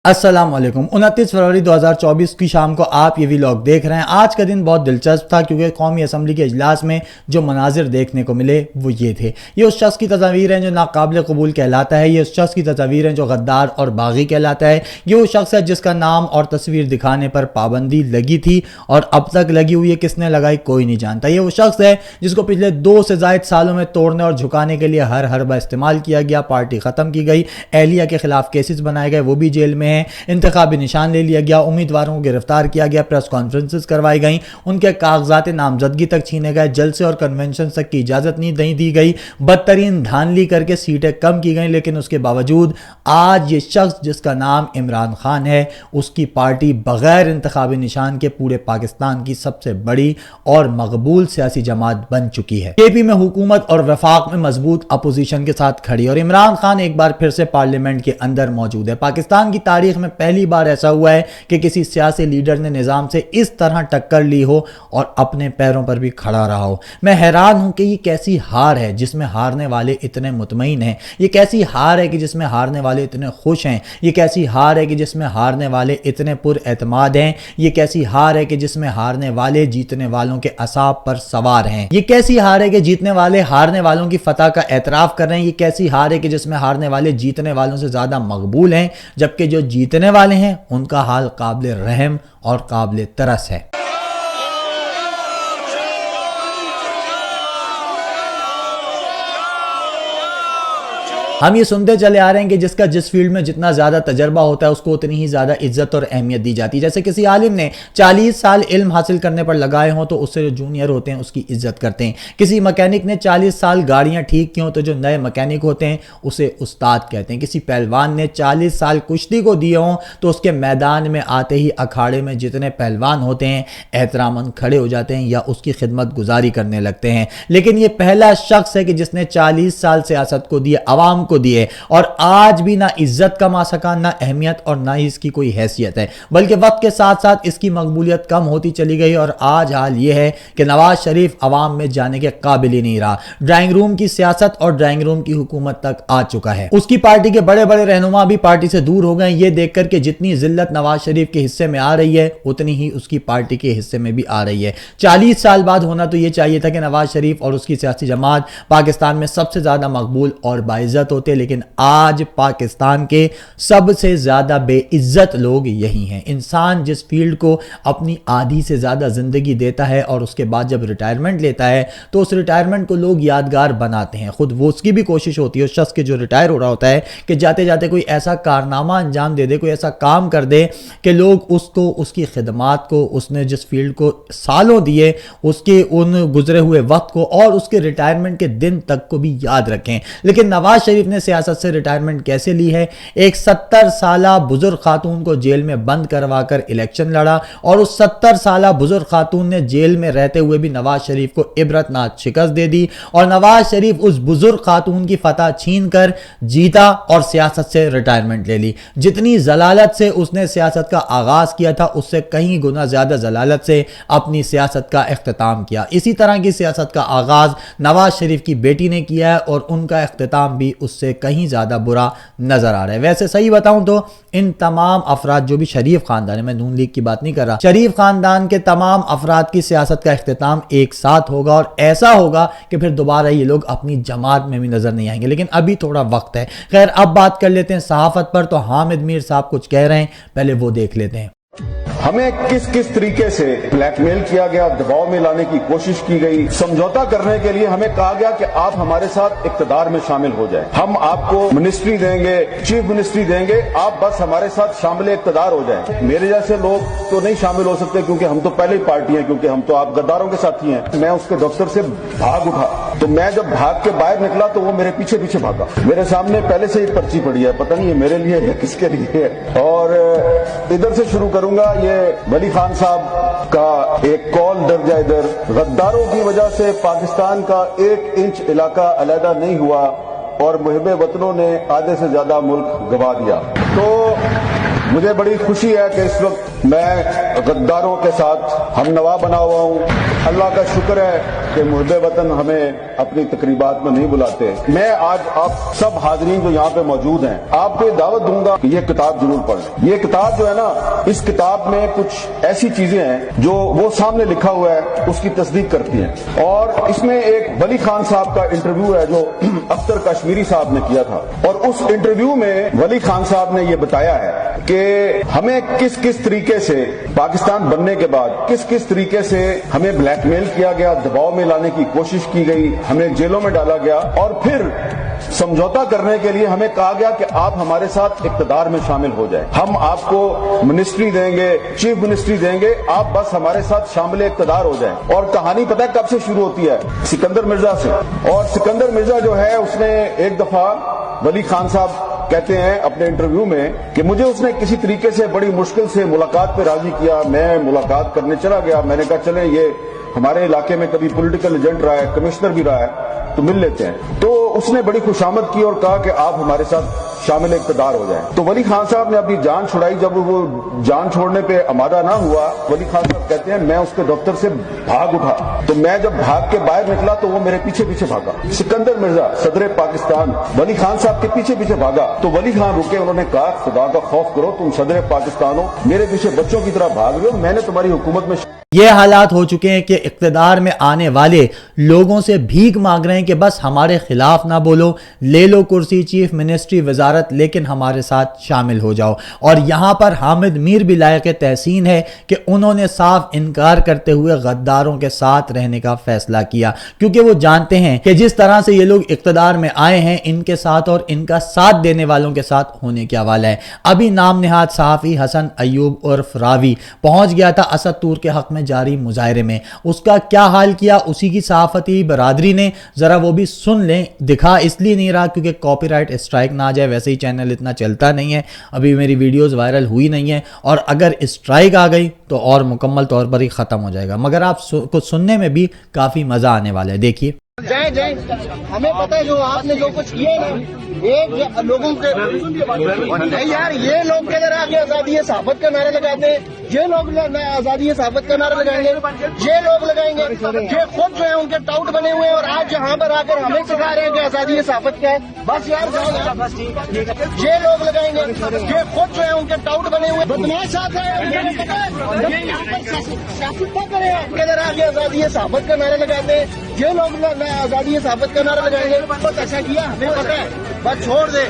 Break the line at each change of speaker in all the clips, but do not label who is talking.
السلام علیکم 29 فروری 2024 کی شام کو آپ یہ ویلاگ دیکھ رہے ہیں۔ آج کا دن بہت دلچسپ تھا کیونکہ قومی اسمبلی کے اجلاس میں جو مناظر دیکھنے کو ملے وہ یہ تھے۔ یہ اس شخص کی تصاویر ہیں جو ناقابل قبول کہلاتا ہے، یہ اس شخص کی تصاویر ہیں جو غدار اور باغی کہلاتا ہے، یہ وہ شخص ہے جس کا نام اور تصویر دکھانے پر پابندی لگی تھی اور اب تک لگی ہوئی ہے، کس نے لگائی کوئی نہیں جانتا۔ یہ وہ شخص ہے جس کو پچھلے 2 سے زائد سالوں میں توڑنے اور جھکانے کے لیے ہر حربہ استعمال کیا گیا، پارٹی ختم کی گئی، اہلیہ کے خلاف کیسز بنائے گئے، وہ بھی جیل میں ہیں، انتخابی نشان لے لیا گیا، امیدواروں کو گرفتار کیا گیا، پریس کانفرنسز کروائی گئیں، ان کے کاغذات نامزدگی تک چھینے گئے، جلسے اور کنونشن تک کی اجازت نہیں دی گئی، بدترین دھاندلی کر کے سیٹیں کم کی گئیں، لیکن اس کے باوجود آج یہ شخص جس کا نام عمران خان ہے، اس کی پارٹی بغیر انتخابی نشان کے پورے پاکستان کی سب سے بڑی اور مقبول سیاسی جماعت بن چکی ہے۔ کے پی میں حکومت اور وفاق میں مضبوط اپوزیشن کے ساتھ کھڑی، اور عمران خان ایک بار پھر سے پارلیمنٹ کے اندر موجود ہے۔ پاکستان کی تاریخ میں پہلی بار ایسا ہوا ہے کہ کسی سیاسی لیڈر نے نظام سے اس طرح ٹکر لی ہو اور اپنے پیروں پر بھی کھڑا رہا ہو۔ میں حیران ہوں کہ یہ کیسی ہار ہے جس میں ہارنے والے اتنے مطمئن ہیں، یہ کیسی ہار ہے کہ جس میں ہارنے والے اتنے خوش ہیں، یہ کیسی ہار ہے کہ جس میں ہارنے والے اتنے پر اعتماد ہیں، یہ کیسی ہار ہے کہ جس میں ہارنے والے جیتنے والوں کے اعصاب پر سوار ہیں، یہ کیسی ہار ہے کہ جیتنے والے ہارنے والوں کی فتح کا اعتراف کر رہے ہیں، یہ کیسی ہار ہے کہ جس میں ہارنے والے جیتنے والوں سے زیادہ مقبول ہیں، جبکہ جو جیتنے والے ہیں ان کا حال قابل رحم اور قابل ترس ہے۔ ہم یہ سنتے چلے آ رہے ہیں کہ جس کا جس فیلڈ میں جتنا زیادہ تجربہ ہوتا ہے اس کو اتنی ہی زیادہ عزت اور اہمیت دی جاتی ہے۔ جیسے کسی عالم نے 40 سال علم حاصل کرنے پر لگائے ہوں تو اس سے جو جونیئر ہوتے ہیں اس کی عزت کرتے ہیں۔ کسی مکینک نے 40 سال گاڑیاں ٹھیک کی ہوں تو جو نئے مکینک ہوتے ہیں اسے استاد کہتے ہیں۔ کسی پہلوان نے 40 سال کشتی کو دیے ہوں تو اس کے میدان میں آتے ہی اکھاڑے میں جتنے پہلوان ہوتے ہیں احتراماً کھڑے ہو جاتے ہیں یا اس کی خدمت گزاری کرنے لگتے ہیں۔ لیکن یہ پہلا شخص ہے کہ جس نے 40 سال سیاست کو دیے، عوام کو دیے، اور آج بھی نہ عزت کما سکا، نہ اہمیت اور نہ ہی اس کی کوئی حیثیت ہے، بلکہ وقت کے ساتھ ساتھ اس کی مقبولیت کم ہوتی چلی گئی، اور آج حال یہ ہے کہ نواز شریف عوام میں جانے کے قابل ہی نہیں رہا۔ ڈرائنگ روم کی سیاست اور ڈرائنگ روم کی حکومت تک آ چکا ہے۔ اس کی پارٹی کے بڑے بڑے رہنما بھی پارٹی سے دور ہو گئے، یہ دیکھ کر کہ جتنی ذلت نواز شریف کے حصے میں آ رہی ہے اتنی ہی اس کی پارٹی کے حصے میں بھی آ رہی ہے۔ 40 سال بعد ہونا تو یہ چاہیے تھا کہ نواز شریف اور اس کی سیاسی جماعت پاکستان میں سب سے زیادہ مقبول اور باعزت ہوتے، لیکن آج پاکستان کے سب سے زیادہ بے عزت لوگ یہی ہیں۔ انسان جس فیلڈ کو اپنی آدھی سے زیادہ زندگی دیتا ہے اور اس کے بعد جب ریٹائرمنٹ لیتا ہے تو اس ریٹائرمنٹ کو لوگ یادگار بناتے ہیں۔ خود وہ اس کی بھی کوشش ہوتی ہے اس شخص کے جو ریٹائر ہو رہا ہوتا ہے کہ جاتے جاتے کوئی ایسا کارنامہ انجام دے دے، کوئی ایسا کام کر دے کہ لوگ اس کو، اس کی خدمات کو، اس نے جس فیلڈ کو سالوں دیے، اس کے ان گزرے ہوئے وقت کو اور اس کے ریٹائرمنٹ کے دن تک کو بھی یاد رکھیں۔ لیکن نواز شریف نے سیاست سے ریٹائرمنٹ کیسے لی ہے؟ ایک 70 سالہ بزرگ خاتون کو جیل میں بند کروا کر الیکشن لڑا، اور اس 70 سالہ بزرگ خاتون نے جیل میں رہتے ہوئے بھی نواز شریف کو عبرتناک شکست دے دی، اور نواز شریف اس بزرگ خاتون کی فتح چھین کر جیتا اور سیاست سے ریٹائرمنٹ لے لی۔ جتنی ضلالت سے اس نے سیاست کا آغاز کیا تھا اس سے کہیں گنا زیادہ ضلالت سے اپنی سیاست کا اختتام کیا۔ اسی طرح کی سیاست کا آغاز نواز شریف کی بیٹی نے کیا ہے اور ان کا اختتام بھی اس سے کہیں زیادہ برا نظر آ رہا ہے۔ ویسے صحیح بتاؤں تو ان تمام افراد جو بھی شریف خاندان ہے، میں نون لیگ کی بات نہیں کر رہا، شریف خاندان کے تمام افراد کی سیاست کا اختتام ایک ساتھ ہوگا، اور ایسا ہوگا کہ پھر دوبارہ یہ لوگ اپنی جماعت میں بھی نظر نہیں آئیں گے، لیکن ابھی تھوڑا وقت ہے۔ خیر، اب بات کر لیتے ہیں صحافت پر۔ تو حامد میر صاحب کچھ کہہ رہے ہیں، پہلے وہ دیکھ لیتے ہیں۔
ہمیں کس کس طریقے سے بلیک میل کیا گیا، دباؤ میں لانے کی کوشش کی گئی، سمجھوتا کرنے کے لیے ہمیں کہا گیا کہ آپ ہمارے ساتھ اقتدار میں شامل ہو جائیں، ہم آپ کو منسٹری دیں گے، چیف منسٹری دیں گے، آپ بس ہمارے ساتھ شامل اقتدار ہو جائیں۔ میرے جیسے لوگ تو نہیں شامل ہو سکتے کیونکہ ہم تو پہلے ہی پارٹی ہیں، کیونکہ ہم تو آپ غداروں کے ساتھی ہیں۔ میں اس کے دفتر سے بھاگ اٹھا تو میں جب بھاگ کے باہر نکلا تو وہ میرے پیچھے پیچھے بھاگا، میرے سامنے پہلے سے ہی پرچی پڑی ہے، پتہ نہیں یہ میرے لیے ہے کس کے لیے ہے۔ اور ادھر سے شروع کروں گا، یہ ولی خان صاحب کا ایک کال درج ہے ادھر، غداروں کی وجہ سے پاکستان کا 1 انچ علاقہ علیحدہ نہیں ہوا اور محب وطنوں نے آدھے سے زیادہ ملک گوا دیا۔ تو مجھے بڑی خوشی ہے کہ اس وقت میں غداروں کے ساتھ ہم نوا بنا ہوا ہوں. اللہ کا شکر ہے کہ محب وطن ہمیں اپنی تقریبات میں نہیں بلاتے. میں آج آپ سب حاضرین جو یہاں پہ موجود ہیں آپ کو یہ دعوت دوں گا کہ یہ کتاب ضرور پڑھیں. یہ کتاب جو ہے نا, اس کتاب میں کچھ ایسی چیزیں ہیں جو وہ سامنے لکھا ہوا ہے اس کی تصدیق کرتی ہیں. اور اس میں ایک ولی خان صاحب کا انٹرویو ہے جو اختر کشمیری صاحب نے کیا تھا, اور اس انٹرویو میں ولی خان صاحب نے یہ بتایا ہے کہ ہمیں کس کس طریقے سے پاکستان بننے کے بعد کس کس طریقے سے ہمیں بلیک میل کیا گیا, دباؤ میں لانے کی کوشش کی گئی, ہمیں جیلوں میں ڈالا گیا, اور پھر سمجھوتا کرنے کے لیے ہمیں کہا گیا کہ آپ ہمارے ساتھ اقتدار میں شامل ہو جائیں, ہم آپ کو منسٹری دیں گے, چیف منسٹری دیں گے, آپ بس ہمارے ساتھ شامل اقتدار ہو جائیں. اور کہانی پتہ ہے کب سے شروع ہوتی ہے؟ سکندر مرزا سے. اور سکندر مرزا جو ہے اس نے ایک دفعہ ولی خان صاحب کہتے ہیں اپنے انٹرویو میں کہ مجھے اس نے کسی طریقے سے بڑی مشکل سے ملاقات پہ راضی کیا. میں ملاقات کرنے چلا گیا, میں نے کہا چلیں یہ ہمارے علاقے میں کبھی پولیٹیکل ایجنٹ رہا ہے, کمشنر بھی رہا ہے, تو مل لیتے ہیں. تو اس نے بڑی خوشامد کی اور کہا کہ آپ ہمارے ساتھ شامل اقتدار ہو جائیں. تو ولی خان صاحب نے اپنی جان چھڑائی. جب وہ جان چھوڑنے پہ آمادہ نہ ہوا, ولی خان صاحب کہتے ہیں میں اس کے دفتر سے بھاگ اٹھا, تو میں جب بھاگ کے باہر نکلا تو وہ میرے پیچھے پیچھے بھاگا. سکندر مرزا صدر پاکستان ولی خان صاحب کے پیچھے پیچھے بھاگا, تو ولی خان رکے, انہوں نے کہا خدا کا خوف کرو, تم صدر پاکستان ہو, میرے پیچھے بچوں کی طرح بھاگ رہے ہو, میں نے تمہاری حکومت میں.
یہ حالات ہو چکے ہیں کہ اقتدار میں آنے والے لوگوں سے بھیک مانگ رہے ہیں کہ بس ہمارے خلاف نہ بولو, لے لو کرسی, چیف منسٹری, وزارت, لیکن ہمارے ساتھ شامل ہو جاؤ. اور یہاں پر حامد میر بھی لائق تحسین ہے کہ انہوں نے صاف انکار کرتے ہوئے غداروں کے ساتھ رہنے کا فیصلہ کیا, کیونکہ وہ جانتے ہیں کہ جس طرح سے یہ لوگ اقتدار میں آئے ہیں ان کے ساتھ اور ان کا ساتھ دینے والوں کے ساتھ ہونے کیا والا ہے. ابھی نام نہاد صحافی حسن ایوب عرف راوی پہنچ گیا تھا اسد طور کے حق میں جاری مظاہرے میں. اس کا کیا حال کیا اسی کی صحافتی برادری نے, ذرا وہ بھی سن لیں. دکھا اس لیے نہیں رہا کیونکہ کاپی رائٹ اسٹرائک نہ آ جائے, ویسے ہی چینل اتنا چلتا نہیں ہے, ابھی میری ویڈیوز وائرل ہوئی نہیں ہے, اور اگر اسٹرائک آ گئی تو اور مکمل طور پر ہی ختم ہو جائے گا. مگر آپ کو سننے میں بھی کافی مزہ آنے والا ہے, دیکھیے.
جائیں ہمیں پتہ ہے جو آپ نے جو کچھ کیا نا, ایک لوگوں کے نہیں یار, یہ لوگ کدھر آ کے آزادی صحافت کا نعرہ لگاتے ہیں, یہ لوگ آزادی صحافت کا نعرہ لگائیں گے, یہ لوگ لگائیں گے, یہ خود جو ہے ان کے ٹاؤٹ بنے ہوئے ہیں, اور آج یہاں پر آ کر ہمیں سکھا رہے ہیں کہ آزادی صحافت کیا ہے. بس یار یہ لوگ لگائیں گے, یہ خود جو ہے ان کے ٹاؤٹ بنے ہوئے بدماش آتا ہے, سیاست نہ کریں, کدھر آ کے آزادی صحافت کا نعرہ لگاتے ہیں, یہ لوگ آزادی صحافت کا نعرہ لگائیں گے. بس ایسا کیا ہمیں پتہ ہے, بس چھوڑ دیں.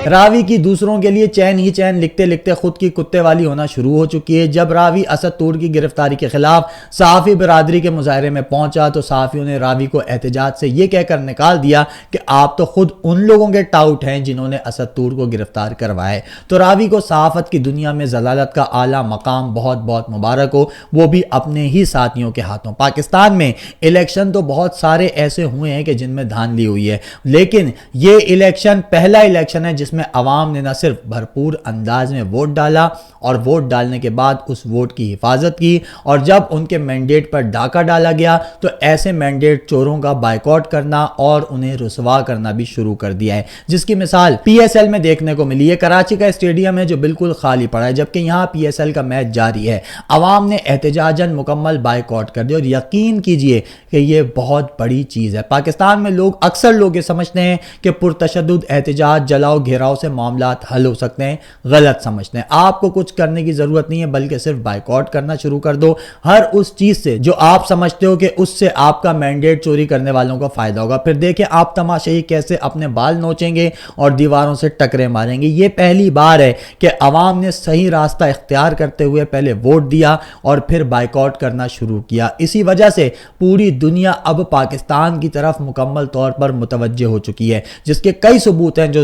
راوی کی دوسروں کے لیے چین ہی چین لکھتے لکھتے خود کی کتے والی ہونا شروع ہو چکی ہے. جب راوی اسد طور کی گرفتاری کے خلاف صحافی برادری کے مظاہرے میں پہنچا تو صحافیوں نے راوی کو احتجاج سے یہ کہہ کر نکال دیا کہ آپ تو خود ان لوگوں کے ٹاؤٹ ہیں جنہوں نے اسد طور کو گرفتار کروایا ہے. تو راوی کو صحافت کی دنیا میں ضلالت کا اعلیٰ مقام بہت بہت مبارک ہو, وہ بھی اپنے ہی ساتھیوں کے ہاتھوں. پاکستان میں الیکشن تو بہت سارے ایسے ہوئے ہیں کہ جن میں دھاندلی ہوئی ہے, لیکن یہ الیکشن پہلا الیکشن ہے جس میں عوام نے نہ صرف بھرپور انداز میں ووٹ ڈالا اور ووٹ ڈالنے کے بعد اس ووٹ کی حفاظت کی, اور جب ان کے مینڈیٹ پر ڈاکہ ڈالا گیا تو ایسے مینڈیٹ چوروں کا بائیکاٹ کرنا اور انہیں رسوا کرنا بھی شروع کر دیا ہے, جس کی مثال پی ایس ایل میں دیکھنے کو ملی ہے. کراچی کا اسٹیڈیم ہے جو بالکل خالی پڑا ہے, جبکہ یہاں پی ایس ایل کا میچ جاری ہے. عوام نے احتجاجاً مکمل بائیکاٹ کر دیا, اور یقین کیجئے کہ یہ بہت بڑی چیز ہے. پاکستان میں اکثر لوگ یہ سمجھتے ہیں کہ پرتشدد احتجاج, جلاؤ گھیراؤ سے معاملات حل ہو سکتے ہیں. غلط سمجھتے ہیں. آپ کو کچھ کرنے کی ضرورت نہیں ہے, بلکہ صرف بائیکاٹ کرنا شروع کر دو ہر اس چیز سے جو آپ سمجھتے ہو کہ اس سے آپ کا مینڈیٹ چوری کرنے والوں کو فائدہ ہوگا. پھر دیکھیں آپ تماشائی کیسے اپنے بال نوچیں گے اور دیواروں سے ٹکرے ماریں گے. یہ پہلی بار ہے کہ عوام نے صحیح راستہ اختیار کرتے ہوئے پہلے ووٹ دیا اور پھر بائیکاٹ کرنا شروع کیا. اسی وجہ سے پوری دنیا اب پاکستان کی طرف مکمل طور پر متوجہ ہو چکی ہے, جس کے کئی ثبوت ہیں جو